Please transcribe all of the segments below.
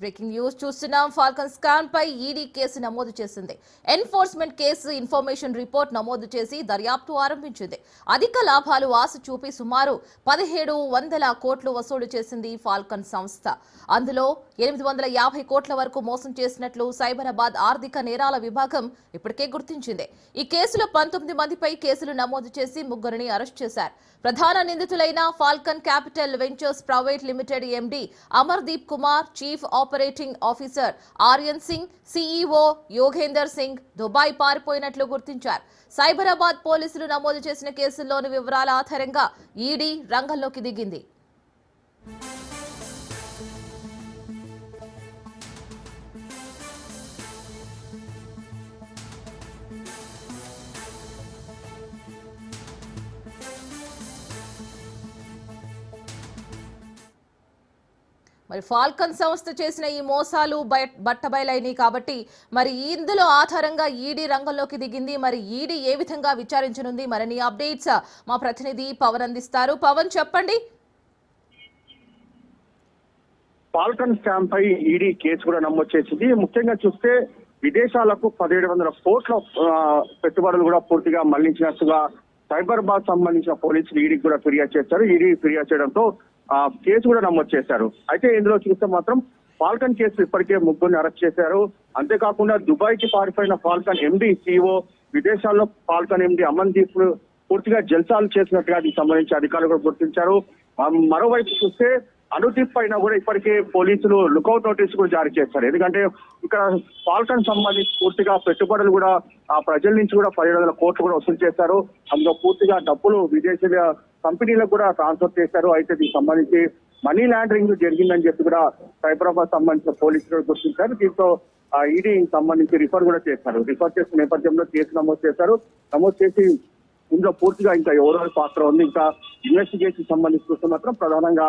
Breaking news చూస్తున్నాం. Falcon scam పై ED case నమోదు చేసింది. ఎన్ఫోర్స్మెంట్ కేసు ఇన్ఫర్మేషన్ రిపోర్ట్ నమోదు చేసి దర్యాప్తు ఆరంభించింది. అధిక లాభాలు ఆశ చూపి సుమారు 1700 కోట్లు వసూలు చేసింది ఫాల్కన్ సంస్థ. అందులో 850 కోట్ల వరకు మోసం చేసినట్లు సైబరాబాద్ ఆర్థిక నేరాల విభాగం ఇప్పటికే గుర్తించింది. ఈ కేసులో 19 మందిపై కేసులు నమోదు చేసి 3 అరెస్ట్ చేశారు. ప్రధాన నిందితులైన Falcon Capital Ventures Private Limited MD Amardeep Kumar, chief operating officer Aryan Singh, CEO Yogender Singh Dubai పారిపోయినట్లు గుర్తించారు. సైబరాబాద్ పోలీసులు నమోదు చేసిన కేసుల్లోని వివరాల ఆధారంగా ఈడీ రంగంలోకి దిగింది. మరి ఫాల్కన్ సంస్థ చేసిన ఈ మోసాలు బట్టబయలైనాయి కాబట్టి మరి ఇందులో ఆధారంగా ఈడీ రంగంలోకి దిగింది. మరి ఈడీ ఏ విధంగా విచారించనుంది? మరిన్ని అప్డేట్స్ మా ప్రతినిధి పవన్ అందిస్తారు. పవన్, చెప్పండి. ఫాల్కన్ స్కామ్ పై ఈడీ కేసు కూడా నమోదు చేసింది. ముఖ్యంగా చూస్తే విదేశాలకు 1700 కోట్ల పెట్టుబడులు కూడా పూర్తిగా మళ్లించినట్టుగా సైబరాబాద్ సంబంధించిన పోలీసులు ఈడీకి కూడా ఫిర్యాదు చేశారు. ఈడీ ఫిర్యాదు చేయడంతో కేసు కూడా నమోదు చేశారు. అయితే ఇందులో చూస్తే మాత్రం ఫాల్కన్ కేసు ఇప్పటికే 3 అరెస్ట్ చేశారు. అంతేకాకుండా దుబాయ్ కి పారిపోయిన ఫాల్కన్ ఎండీ, సీఈఓ, విదేశాల్లో ఫాల్కన్ ఎండీ అమన్దీప్ పూర్తిగా జల్సాలు చేసినట్టుగా దీనికి సంబంధించి అధికారులు కూడా గుర్తించారు. మరోవైపు చూస్తే అనుదీప్ పైన కూడా ఇప్పటికే పోలీసులు లుకౌట్ నోటీస్ కూడా జారీ చేశారు. ఎందుకంటే ఇక్కడ ఫాల్కన్ సంబంధించి పూర్తిగా పెట్టుబడులు కూడా ఆ ప్రజల నుంచి కూడా 1700 కోట్లు కూడా వసూలు చేశారు. అందులో పూర్తిగా డబ్బులు విదేశీ కంపెనీలకు కూడా ట్రాన్స్ఫర్ చేశారు. అయితే దీనికి సంబంధించి మనీ లాండరింగ్ జరిగిందని చెప్పి కూడా సైబరాబాద్ సంబంధించిన పోలీసులు గుర్తించారు. దీంతో ఈడీ సంబంధించి రిఫర్ కూడా చేశారు. రిఫర్ చేసిన నేపథ్యంలో కేసు నమోదు చేశారు. నమోదు చేసి ఇందులో పూర్తిగా ఇంకా ఎవరెవరి పాత్ర ఉంది, ఇంకా ఇన్వెస్టిగేషన్ సంబంధించి చూస్తే మాత్రం ప్రధానంగా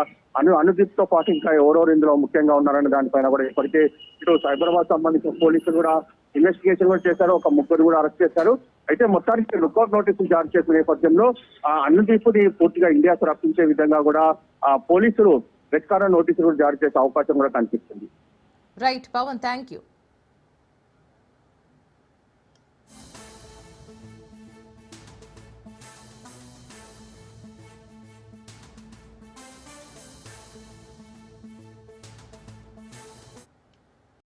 అనుదీప్ తో పాటు ఇంకా ఎవరెవరు ఇందులో ముఖ్యంగా ఉన్నారనే దానిపైన కూడా ఇప్పటికే ఇటు సైబరాబాద్ సంబంధించిన పోలీసులు కూడా ఇన్వెస్టిగేషన్ కూడా చేశారు. ఒక 3 కూడా అరెస్ట్ చేశారు. అయితే మొత్తానికి లుకౌట్ నోటీసులు జారీ చేసిన నేపథ్యంలో అనుదీప్ ని పూర్తిగా ఇండియాకు రప్పించే విధంగా కూడా పోలీసులు రెడ్ కార్నర్ నోటీసులు జారీ చేసే అవకాశం కూడా కనిపిస్తుంది. Right Pawan, thank you.